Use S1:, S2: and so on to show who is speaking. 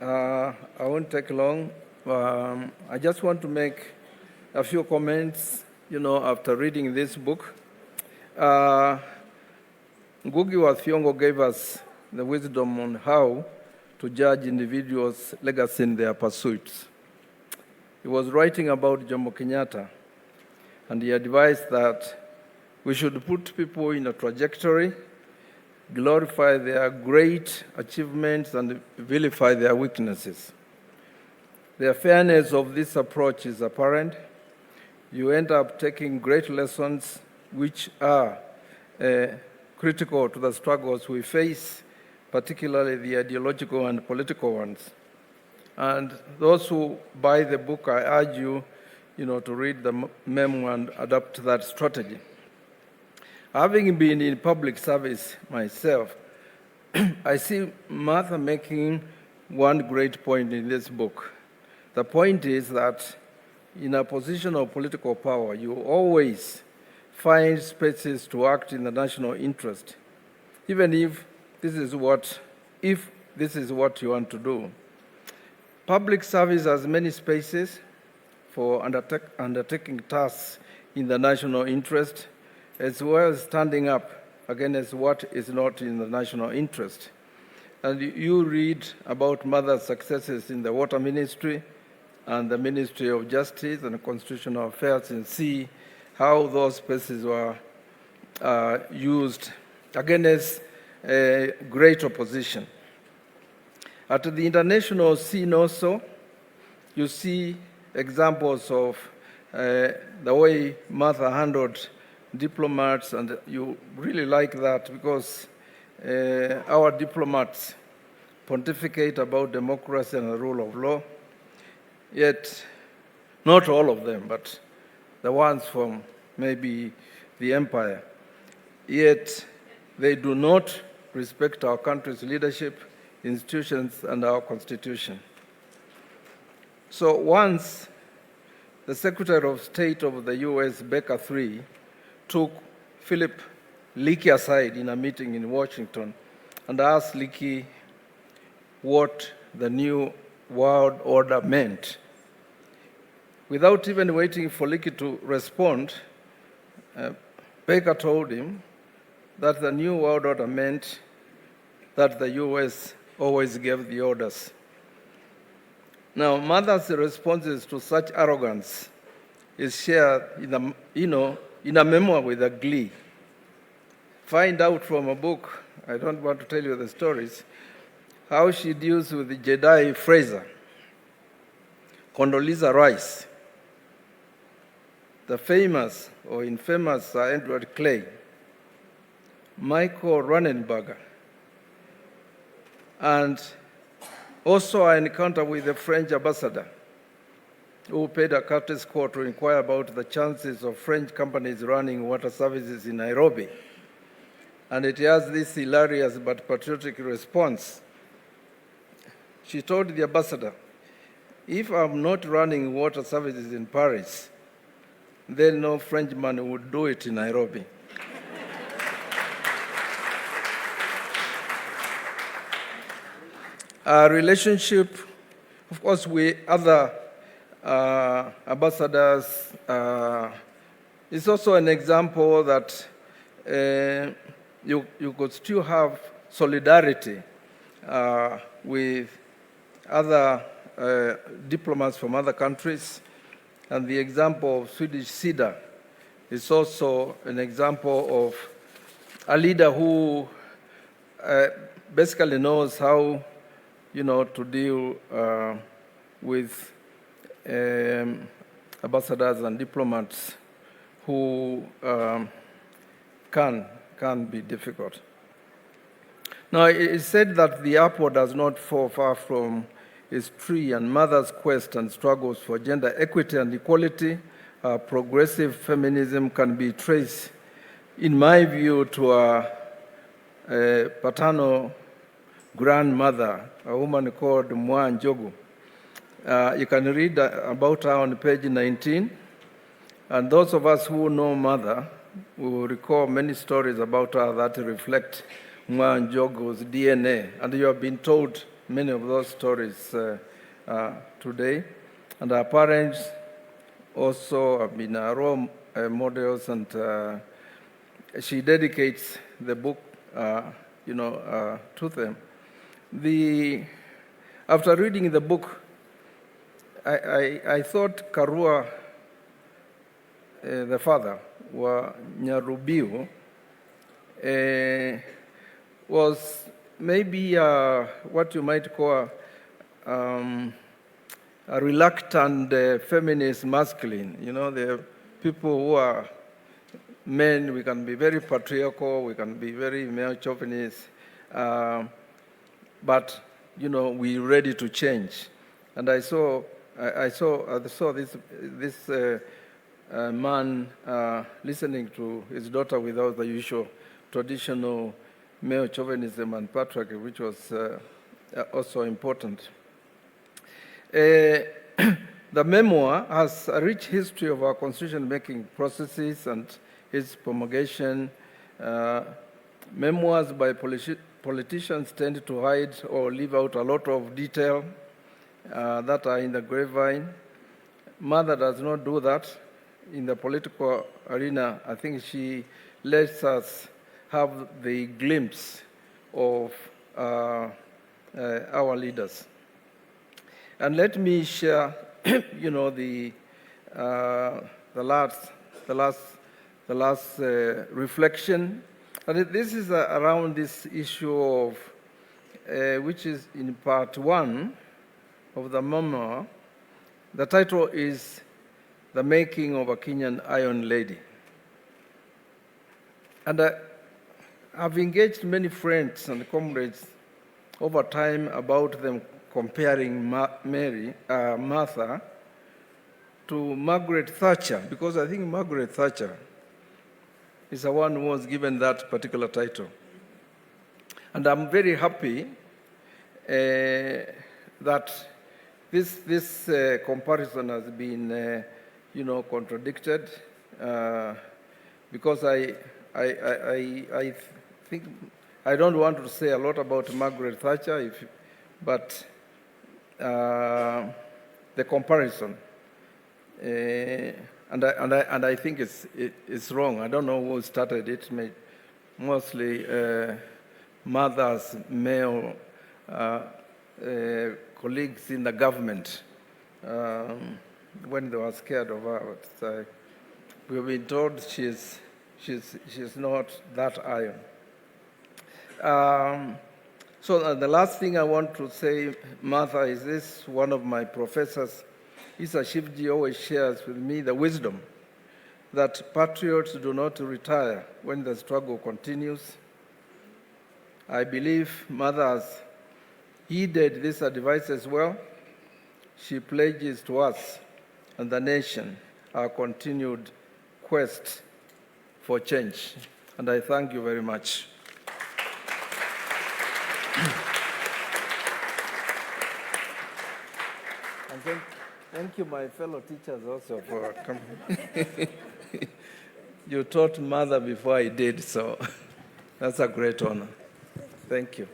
S1: I won't take long. I just want to make a few comments, after reading this book. Ngugi wa Thiong'o gave us the wisdom on how to judge individuals' legacy in their pursuits. He was writing about Jomo Kenyatta, and he advised that we should put people in a trajectory, glorify their great achievements, and vilify their weaknesses. The fairness of this approach is apparent. You end up taking great lessons which are critical to the struggles we face, particularly the ideological and political ones. And those who buy the book, I urge you, to read the memo and adapt that strategy. Having been in public service myself, I see Martha making one great point in this book. The point is that in a position of political power, you always find spaces to act in the national interest, even if this is what you want to do. Public service has many spaces for undertaking tasks in the national interest, as well as standing up against what is not in the national interest. And you read about Mother's successes in the water ministry and the Ministry of Justice and Constitutional Affairs, and see how those spaces were used against great opposition. At the international scene also, you see examples of the way Martha handled diplomats, and you really like that because our diplomats pontificate about democracy and the rule of law, yet not all of them, but the ones from maybe the empire, yet they do not respect our country's leadership, institutions, and our constitution. So once the Secretary of State of the US, Baker III, took Philip Leakey aside in a meeting in Washington and asked Leakey what the new world order meant. Without even waiting for Leakey to respond, Baker told him that the new world order meant that the US always gave the orders. Now, Mother's responses to such arrogance is shared in a memoir with a glee. Find out from a book, I don't want to tell you the stories, how she deals with Jedi Fraser, Condoleezza Rice, the famous or infamous Sir Edward Clay, Michael Ronenberger, and also an encounter with the French ambassador who paid a courteous call to inquire about the chances of French companies running water services in Nairobi. And it has this hilarious but patriotic response. She told the ambassador, "If I'm not running water services in Paris, then no Frenchman would do it in Nairobi." Our relationship, of course, with other ambassadors is also an example that you could still have solidarity with other diplomats from other countries. And the example of Swedish SIDA is also an example of a leader who basically knows how to deal with ambassadors and diplomats who can be difficult. Now, it is said that the apple does not fall far from its tree, and Mother's quest and struggles for gender equity and equality, progressive feminism, can be traced, in my view, to a paternal grandmother, a woman called Mwa Njogu. You can read about her on page 19. And those of us who know Mother will recall many stories about her that reflect Mwa Njogu's DNA. And you have been told many of those stories today. And our parents also have been our role models, and she dedicates the book, to them. After reading the book, I thought Karua, the father, Nyarubiu, was maybe what you might call a reluctant feminist masculine. You know, the people who are men, we can be very patriarchal, we can be very male chauvinist, but we're ready to change. And I saw this man listening to his daughter without the usual traditional male chauvinism and patriarchy, which was also important. The memoir has a rich history of our constitution-making processes and its promulgation. Memoirs by politicians tend to hide or leave out a lot of detail that are in the grapevine. Mother does not do that in the political arena. I think she lets us have the glimpse of our leaders. And let me share, the last reflection. And this is around this issue of, which is in part 1 of the memoir. The title is The Making of a Kenyan Iron Lady. And I've engaged many friends and comrades over time about them comparing Martha to Margaret Thatcher, because I think Margaret Thatcher is the one who was given that particular title. And I'm very happy that this comparison has been, contradicted, because I think I don't want to say a lot about Margaret Thatcher, but the comparison, and I think it's wrong. I don't know who started it. Mostly mothers, male colleagues in the government, when they were scared of her. But, we've been told she's not that iron. So the last thing I want to say, Martha, is this. One of my professors, Isa Shivji, always shares with me the wisdom that patriots do not retire when the struggle continues. I believe Mother has heeded this advice as well. She pledges to us and the nation our continued quest for change. And I thank you very much. And thank you, my fellow teachers, also for coming. You taught Mother before I did, so that's a great honor. Thank you.